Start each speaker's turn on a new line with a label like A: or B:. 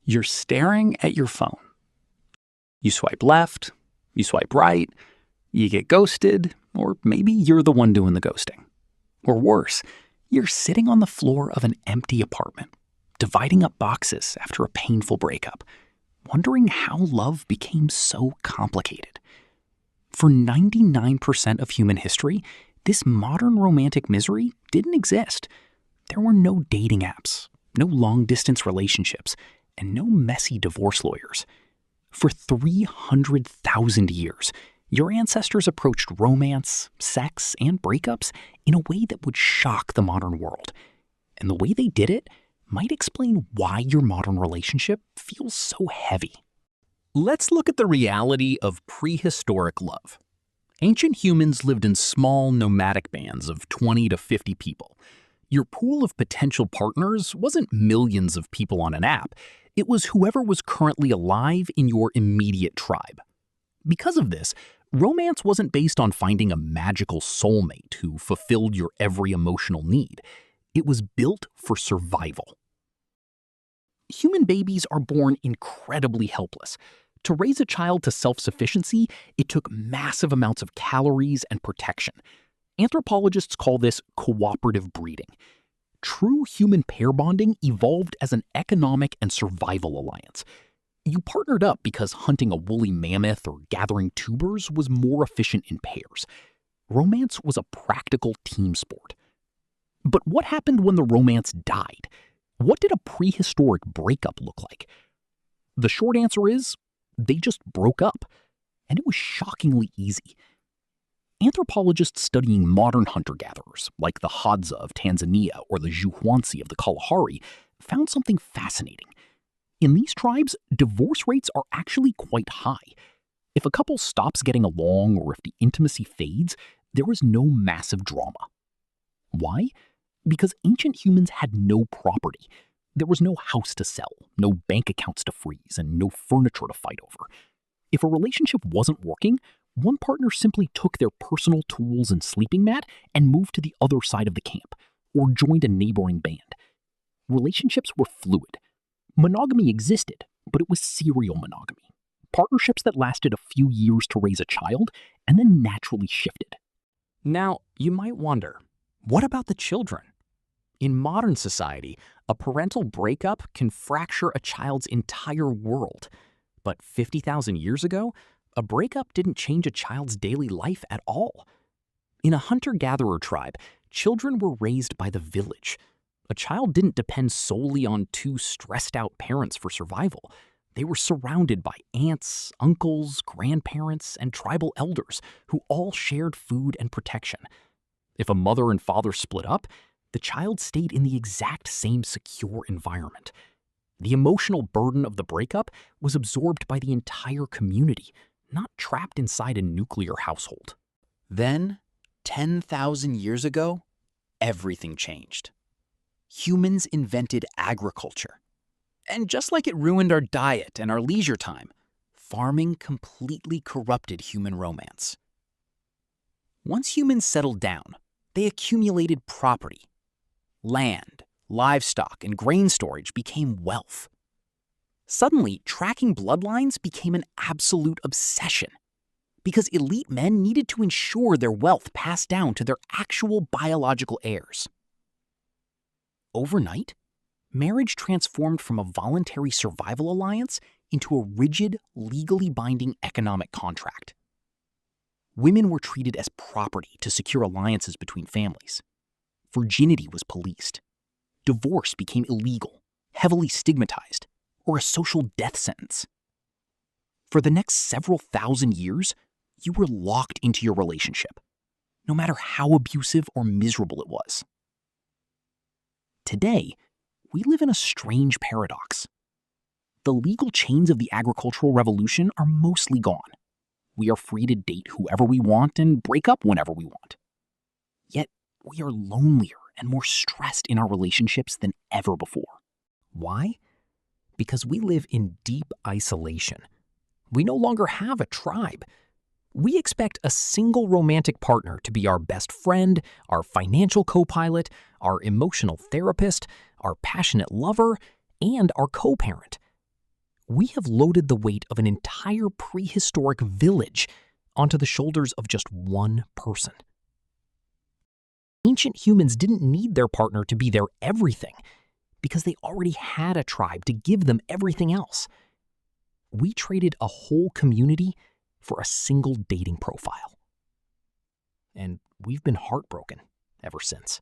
A: You're staring at your phone. You swipe left, you swipe right, you get ghosted, or maybe you're the one doing the ghosting. Or worse, you're sitting on the floor of an empty apartment, dividing up boxes after a painful breakup, wondering how love became so complicated. For 99% of human history, this modern romantic misery didn't exist. There were no dating apps, no long-distance relationships, and no messy divorce lawyers. For 300,000 years, your ancestors approached romance, sex, and breakups in a way that would shock the modern world. And the way they did it might explain why your modern relationship feels so heavy.
B: Let's look at the reality of prehistoric love. Ancient humans lived in small, nomadic bands of 20 to 50 people. Your pool of potential partners wasn't millions of people on an app. It was whoever was currently alive in your immediate tribe. Because of this, romance wasn't based on finding a magical soulmate who fulfilled your every emotional need. It was built for survival. Human babies are born incredibly helpless. To raise a child to self-sufficiency, it took massive amounts of calories and protection. Anthropologists call this cooperative breeding. True human pair bonding evolved as an economic and survival alliance. You partnered up because hunting a woolly mammoth or gathering tubers was more efficient in pairs. Romance was a practical team sport. But what happened when the romance died? What did a prehistoric breakup look like? The short answer is, they just broke up. And it was shockingly easy. Anthropologists studying modern hunter-gatherers, like the Hadza of Tanzania or the Juhwansi of the Kalahari, found something fascinating. In these tribes, divorce rates are actually quite high. If a couple stops getting along or if the intimacy fades, there is no massive drama. Why? Because ancient humans had no property. There was no house to sell, no bank accounts to freeze, and no furniture to fight over. If a relationship wasn't working, one partner simply took their personal tools and sleeping mat and moved to the other side of the camp, or joined a neighboring band. Relationships were fluid. Monogamy existed, but it was serial monogamy. Partnerships that lasted a few years to raise a child and then naturally shifted.
A: Now, you might wonder, what about the children? In modern society, a parental breakup can fracture a child's entire world. But 50,000 years ago, a breakup didn't change a child's daily life at all. In a hunter-gatherer tribe, children were raised by the village. A child didn't depend solely on two stressed-out parents for survival. They were surrounded by aunts, uncles, grandparents, and tribal elders who all shared food and protection. If a mother and father split up, the child stayed in the exact same secure environment. The emotional burden of the breakup was absorbed by the entire community, not trapped inside a nuclear household.
C: Then, 10,000 years ago, everything changed. Humans invented agriculture. And just like it ruined our diet and our leisure time, farming completely corrupted human romance. Once humans settled down, they accumulated property. Land, livestock, and grain storage became wealth. Suddenly, tracking bloodlines became an absolute obsession because elite men needed to ensure their wealth passed down to their actual biological heirs. Overnight, marriage transformed from a voluntary survival alliance into a rigid, legally binding economic contract. Women were treated as property to secure alliances between families. Virginity was policed. Divorce became illegal, heavily stigmatized, or a social death sentence. For the next several thousand years, you were locked into your relationship, no matter how abusive or miserable it was. Today, we live in a strange paradox. The legal chains of the agricultural revolution are mostly gone. We are free to date whoever we want and break up whenever we want. Yet, we are lonelier and more stressed in our relationships than ever before. Why? Because we live in deep isolation. We no longer have a tribe. We expect a single romantic partner to be our best friend, our financial co-pilot, our emotional therapist, our passionate lover, and our co-parent.
B: we have loaded the weight of an entire prehistoric village onto the shoulders of just one person. Ancient humans didn't need their partner to be their everything because they already had a tribe to give them everything else. We traded a whole community for a single dating profile. And we've been heartbroken ever since.